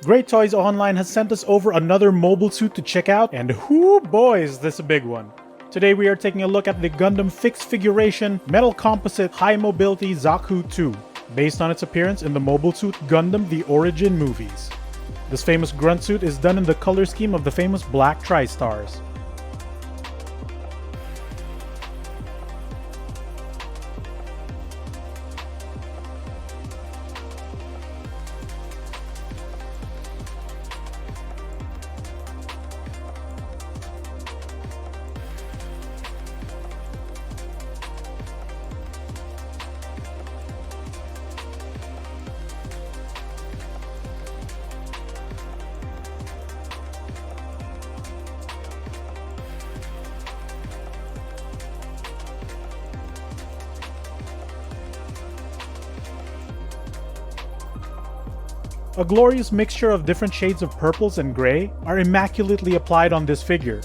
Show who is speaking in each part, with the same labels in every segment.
Speaker 1: Great Toys Online has sent us over another mobile suit to check out, and whoo boy is this a big one. Today we are taking a look at the Gundam Fixed Figuration Metal Composite High Mobility Zaku 2, based on its appearance in the mobile suit Gundam The Origin movies. This famous grunt suit is done in the color scheme of the famous black tri-stars. A glorious mixture of different shades of purples and gray are immaculately applied on this figure.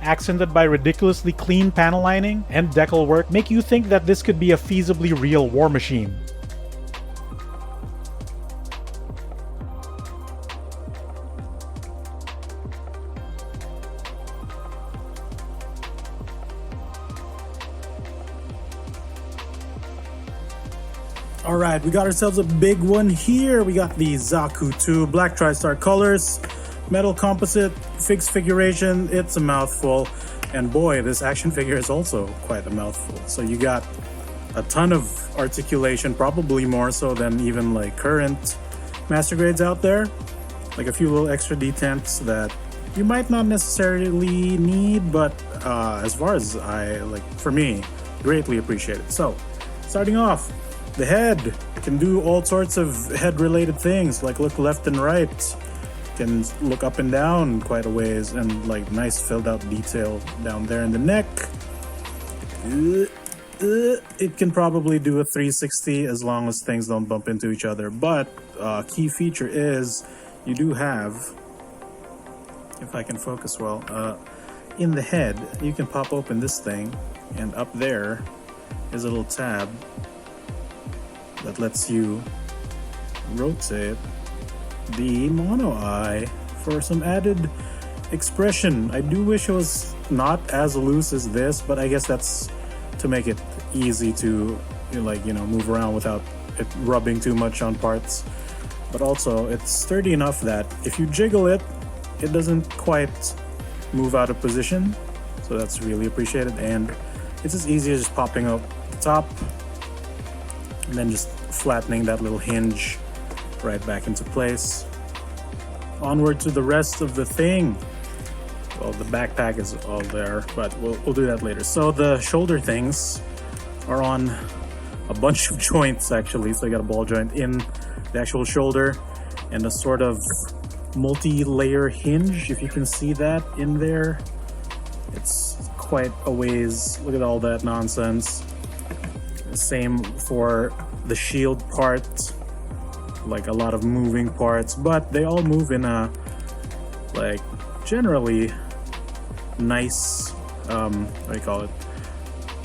Speaker 1: Accented by ridiculously clean panel lining and decal work make you think that this could be a feasibly real war machine. Alright, we got ourselves a big one here. We got the Zaku 2 Black Tri-Star colors, metal composite, fixed figuration. It's a mouthful. And boy, this action figure is also quite a mouthful. So you got a ton of articulation, probably more so than even like current master grades out there. Like a few little extra detents that you might not necessarily need, but as far as for me, greatly appreciate it. So, starting off, the head can do all sorts of head-related things, like look left and right, can look up and down quite a ways, and like nice filled-out detail down there in the neck. It can probably do a 360 as long as things don't bump into each other, but key feature is you do have, if I can focus well, in the head, you can pop open this thing, and up there is a little tab that lets you rotate the mono eye for some added expression. I do wish it was not as loose as this, but I guess that's to make it easy to move around without it rubbing too much on parts. But also it's sturdy enough that if you jiggle it, it doesn't quite move out of position, so that's really appreciated. And it's as easy as just popping out the top and then just flattening that little hinge right back into place. Onward to the rest of the thing. Well, the backpack is all there, but we'll do that later. So the shoulder things are on a bunch of joints actually. So you got a ball joint in the actual shoulder and a sort of multi-layer hinge, if you can see that in there. It's quite a ways. Look at all that nonsense. Same for the shield part, like a lot of moving parts, but they all move in a like generally nice what do you call it,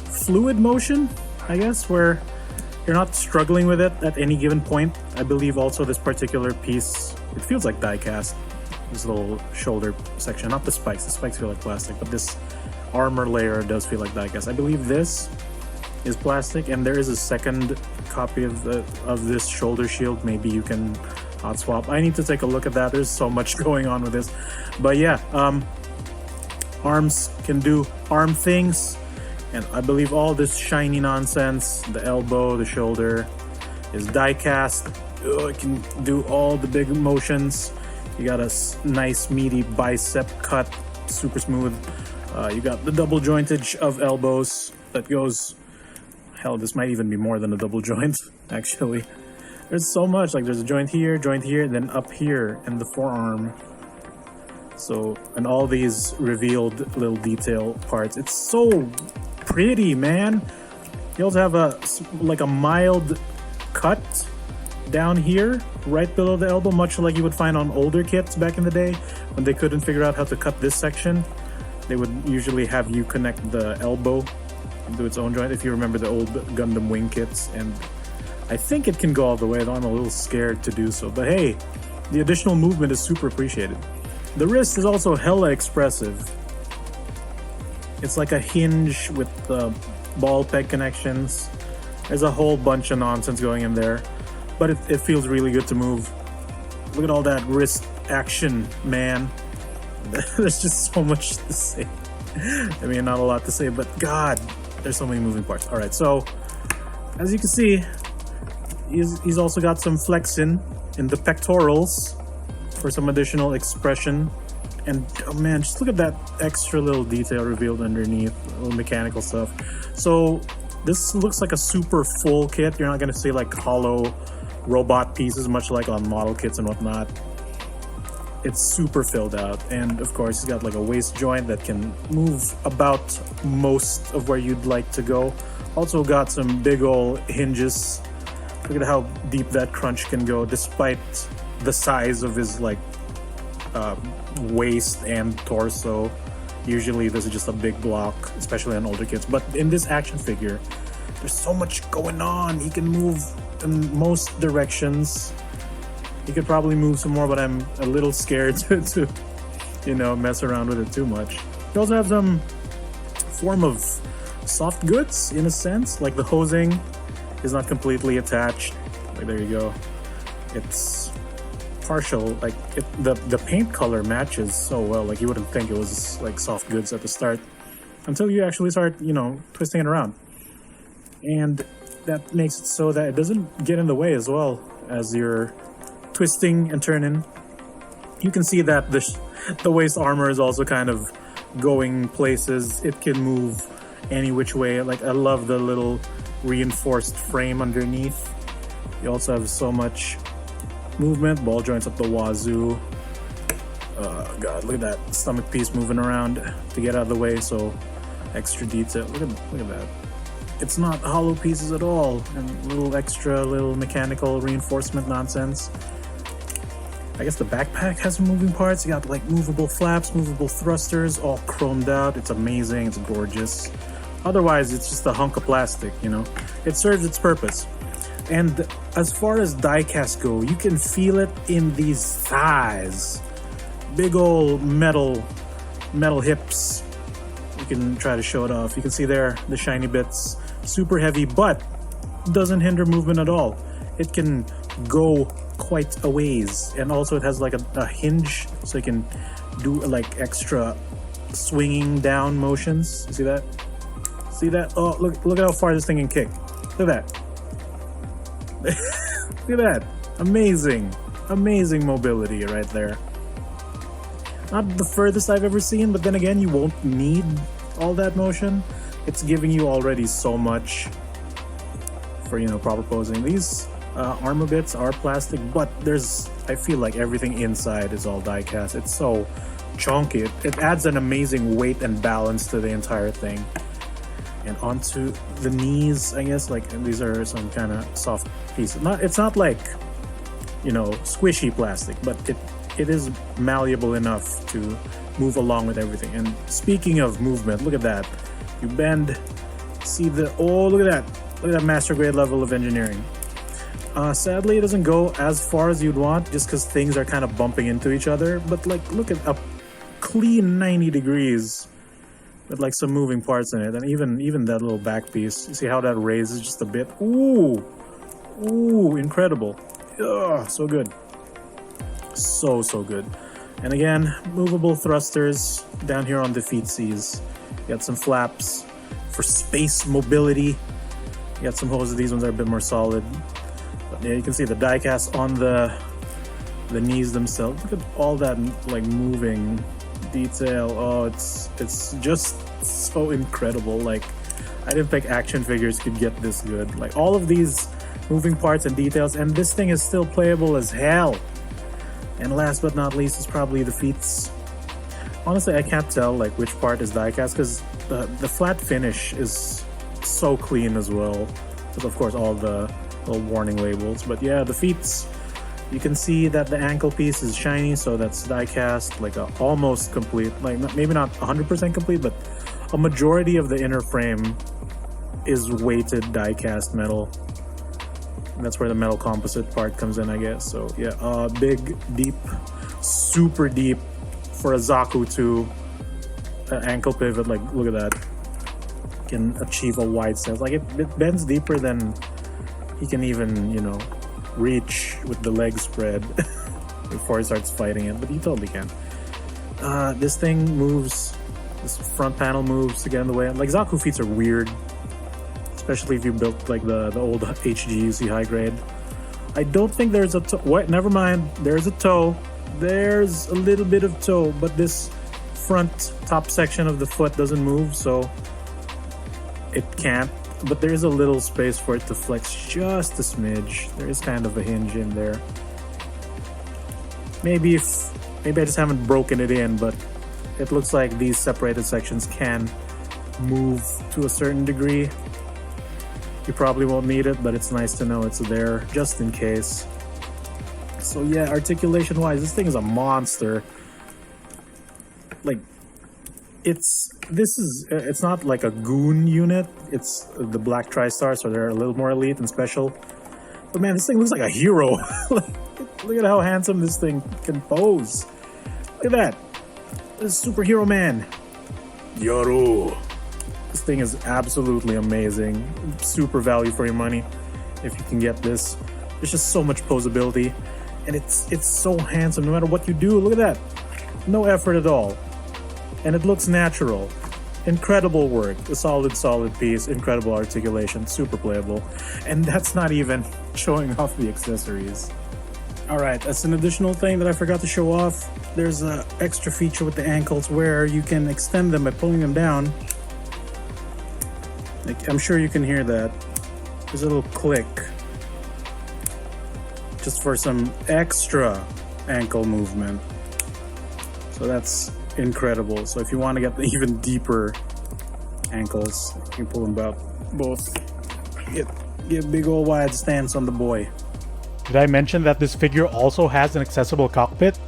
Speaker 1: fluid motion, I guess, where you're not struggling with it at any given point. I believe also this particular piece, it feels like die cast, this little shoulder section, not the spikes feel like plastic, but this armor layer does feel like die cast. I believe this is plastic, and there is a second copy of this shoulder shield. Maybe you can hot swap. I need to take a look at that. There's so much going on with this, but yeah, arms can do arm things, and I believe all this shiny nonsense, the elbow, the shoulder, is die cast. It can do all the big motions. You got a nice meaty bicep cut, super smooth. You got the double jointage of elbows that goes, hell, this might even be more than a double joint, actually. There's so much, like there's a joint here, and then up here in the forearm. So, and all these revealed little detail parts. It's so pretty, man. You also have a mild cut down here, right below the elbow, much like you would find on older kits back in the day when they couldn't figure out how to cut this section. They would usually have you connect the elbow into its own joint, if you remember the old Gundam wing kits, and I think it can go all the way, though I'm a little scared to do so. But hey, the additional movement is super appreciated. The wrist is also hella expressive. It's like a hinge with ball peg connections. There's a whole bunch of nonsense going in there, but it feels really good to move. Look at all that wrist action, man. There's just so much to say. I mean, not a lot to say, but God, there's so many moving parts. All right, so as you can see, he's also got some flexing in the pectorals for some additional expression. And oh man, just look at that extra little detail revealed underneath, little mechanical stuff. So this looks like a super full kit. You're not gonna see like hollow robot pieces, much like on model kits and whatnot. It's super filled out, and of course he's got like a waist joint that can move about most of where you'd like to go. Also got some big ol' hinges. Look at how deep that crunch can go, despite the size of his like waist and torso. Usually this is just a big block, especially on older kits, but in this action figure there's so much going on. He can move in most directions. He could probably move some more, but I'm a little scared to you know, mess around with it too much. You also have some form of soft goods in a sense, like the hosing is not completely attached. Like, there you go. It's partial, like the paint color matches so well. Like, you wouldn't think it was like soft goods at the start until you actually start, you know, twisting it around, and that makes it so that it doesn't get in the way as well as you're twisting and turning. You can see that the waist armor is also kind of going places. It can move any which way. Like, I love the little reinforced frame underneath. You also have so much movement, ball joints up the wazoo. God, look at that stomach piece moving around to get out of the way, so extra detail. Look at that. It's not hollow pieces at all, and little mechanical reinforcement nonsense. I guess the backpack has some moving parts. You got like movable flaps, movable thrusters, all chromed out. It's amazing, it's gorgeous. Otherwise, it's just a hunk of plastic, you know? It serves its purpose. And as far as diecast go, you can feel it in these thighs. Big old metal hips. You can try to show it off. You can see there the shiny bits. Super heavy, but doesn't hinder movement at all. It can go quite a ways, and also it has like a hinge, so you can do like extra swinging down motions. You see that? See that? Oh, look at how far this thing can kick. Look at that. Look at that. Amazing mobility right there. Not the furthest I've ever seen, but then again, you won't need all that motion. It's giving you already so much for, you know, proper posing. These armor bits are plastic, but I feel like everything inside is all die cast. It's so chunky. It adds an amazing weight and balance to the entire thing. And onto the knees, I guess, like, these are some kind of soft pieces. It's not like, you know, squishy plastic, but it is malleable enough to move along with everything. And speaking of movement, look at that. You bend, see look at that master grade level of engineering. Sadly, it doesn't go as far as you'd want, just because things are kind of bumping into each other. But like, look at a clean 90 degrees with like some moving parts in it, and even that little back piece. You see how that raises just a bit? Ooh, incredible! Ugh, so good, so good. And again, movable thrusters down here on the feetsies. You got some flaps for space mobility. You got some hoses. These ones are a bit more solid. But yeah, you can see the die cast on the knees themselves. Look at all that like moving detail. Oh, it's just so incredible. Like, I didn't think action figures could get this good. Like, all of these moving parts and details, and this thing is still playable as hell. And last but not least is probably the feet. Honestly, I can't tell like which part is diecast, because the flat finish is so clean as well. With of course all the little warning labels. But yeah, the feet, you can see that the ankle piece is shiny, so that's diecast, like a almost complete, like maybe not 100% complete, but a majority of the inner frame is weighted diecast metal. That's where the metal composite part comes in, I guess. So yeah, big, deep, super deep for a Zaku to ankle pivot. Like, look at that. Can achieve a wide stance. Like it bends deeper than he can even, you know, reach with the legs spread before he starts fighting it. But he totally can. This thing moves. This front panel moves to get in the way. Like, Zaku feats are weird, especially if you built like the old HGUC high grade. I don't think there's a toe. What? Never mind. There's a toe. There's a little bit of toe, but this front top section of the foot doesn't move, so it can't. But there is a little space for it to flex just a smidge. There is kind of a hinge in there. Maybe I just haven't broken it in, but it looks like these separated sections can move to a certain degree. You probably won't need it, but it's nice to know it's there just in case. So yeah, articulation wise, this thing is a monster. Like, it's not like a goon unit. It's the black TriStar, so they're a little more elite and special. But man, this thing looks like a hero. Look at how handsome this thing can pose. Look at that. This is superhero man. Yoru. This thing is absolutely amazing. Super value for your money if you can get this. There's just so much posability, and it's so handsome no matter what you do. Look at that. No effort at all. And it looks natural. Incredible work. A solid piece. Incredible articulation. Super playable. And that's not even showing off the accessories. Alright, that's an additional thing that I forgot to show off. There's an extra feature with the ankles where you can extend them by pulling them down. Like, I'm sure you can hear that. There's a little click. Just for some extra ankle movement. So that's incredible. So if you want to get the even deeper ankles, you can pull them about both. Get big old wide stance on the boy.
Speaker 2: Did I mention that this figure also has an accessible cockpit?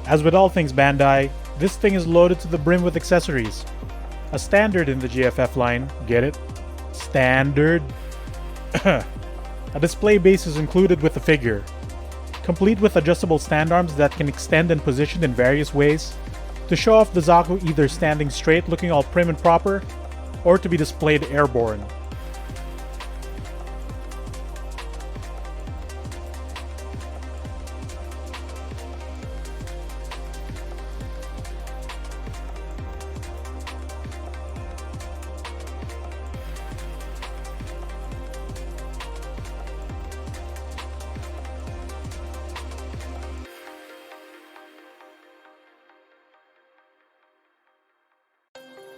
Speaker 2: As with all things Bandai, this thing is loaded to the brim with accessories. A standard in the GFF line, get it? Standard? A display base is included with the figure, complete with adjustable stand arms that can extend and position in various ways, to show off the Zaku either standing straight looking all prim and proper, or to be displayed airborne.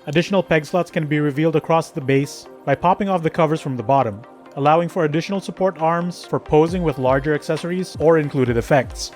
Speaker 2: Additional peg slots can be revealed across the base by popping off the covers from the bottom, allowing for additional support arms for posing with larger accessories or included effects.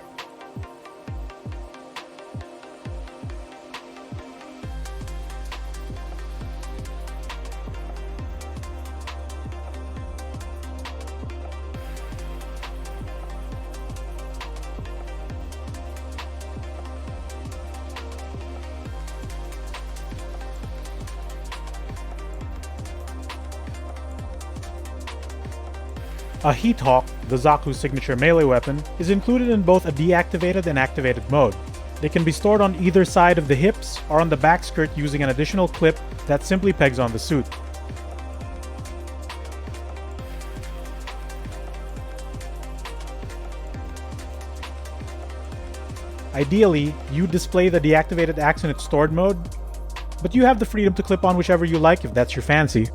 Speaker 2: A Heat Hawk, the Zaku's signature melee weapon, is included in both a deactivated and activated mode. They can be stored on either side of the hips or on the back skirt using an additional clip that simply pegs on the suit. Ideally, you display the deactivated axe in its stored mode, but you have the freedom to clip on whichever you like if that's your fancy.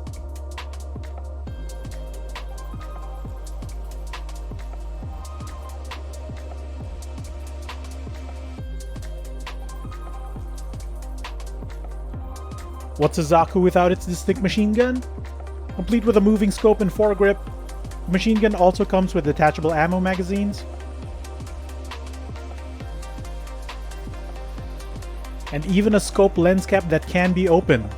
Speaker 2: What's a Zaku without its distinct machine gun? Complete with a moving scope and foregrip, the machine gun also comes with detachable ammo magazines, and even a scope lens cap that can be opened.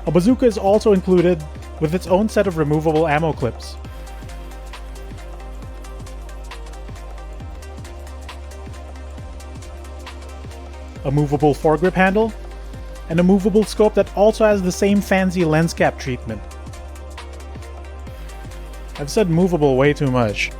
Speaker 2: A bazooka is also included with its own set of removable ammo clips. A movable foregrip handle, and a movable scope that also has the same fancy lens cap treatment. I've said movable way too much.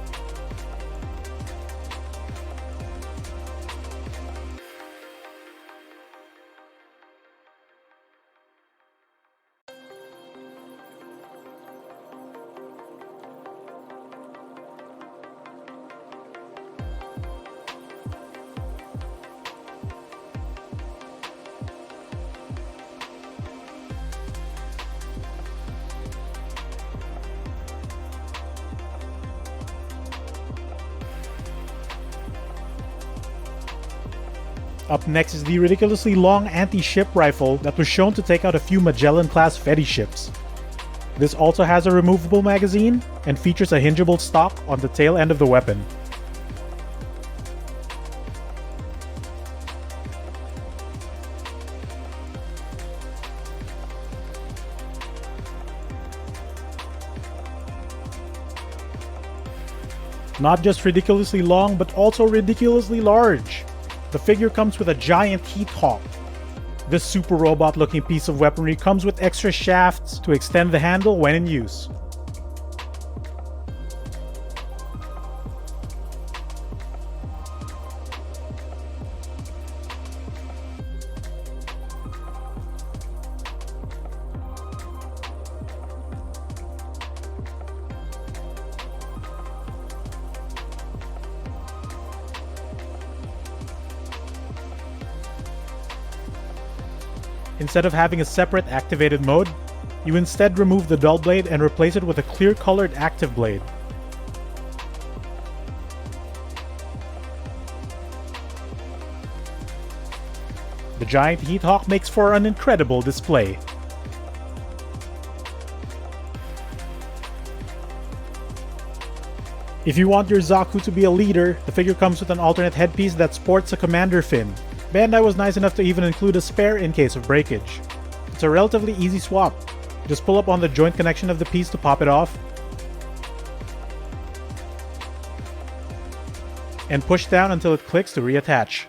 Speaker 2: Up next is the ridiculously long anti-ship rifle that was shown to take out a few Magellan-class Fetty ships. This also has a removable magazine and features a hingeable stock on the tail end of the weapon. Not just ridiculously long, but also ridiculously large. The figure comes with a giant heat hawk. This super robot looking piece of weaponry comes with extra shafts to extend the handle when in use. Instead of having a separate activated mode, you instead remove the dull blade and replace it with a clear colored active blade. The giant heat hawk makes for an incredible display. If you want your Zaku to be a leader, the figure comes with an alternate headpiece that sports a commander fin. Bandai was nice enough to even include a spare in case of breakage. It's a relatively easy swap. Just pull up on the joint connection of the piece to pop it off, and push down until it clicks to reattach.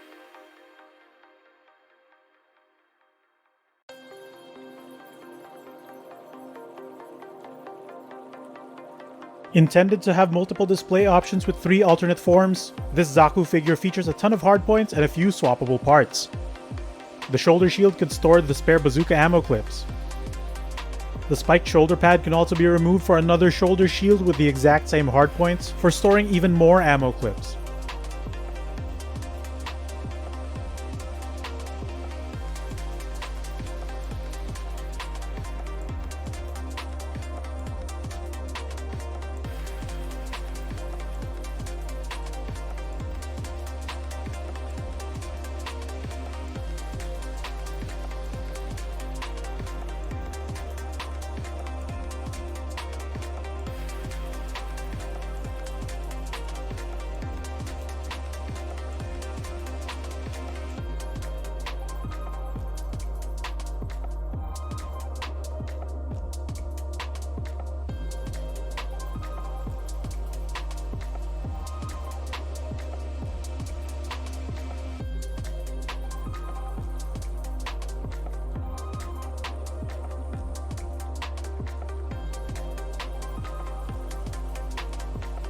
Speaker 2: Intended to have multiple display options with 3 alternate forms, this Zaku figure features a ton of hardpoints and a few swappable parts. The shoulder shield can store the spare bazooka ammo clips. The spiked shoulder pad can also be removed for another shoulder shield with the exact same hardpoints for storing even more ammo clips.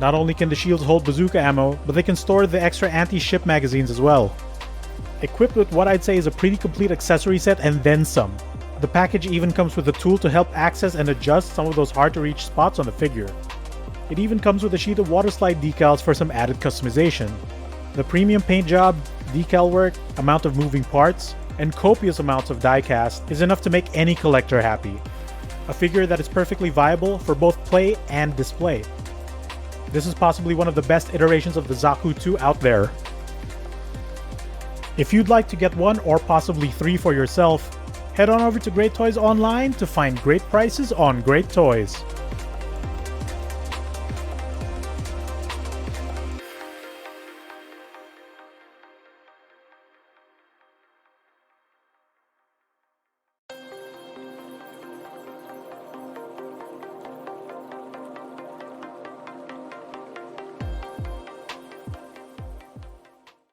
Speaker 2: Not only can the shields hold bazooka ammo, but they can store the extra anti-ship magazines as well. Equipped with what I'd say is a pretty complete accessory set and then some. The package even comes with a tool to help access and adjust some of those hard to reach spots on the figure. It even comes with a sheet of waterslide decals for some added customization. The premium paint job, decal work, amount of moving parts, and copious amounts of die-cast is enough to make any collector happy. A figure that is perfectly viable for both play and display. This is possibly one of the best iterations of the Zaku 2 out there. If you'd like to get one or possibly 3 for yourself, head on over to Great Toys Online to find great prices on great toys.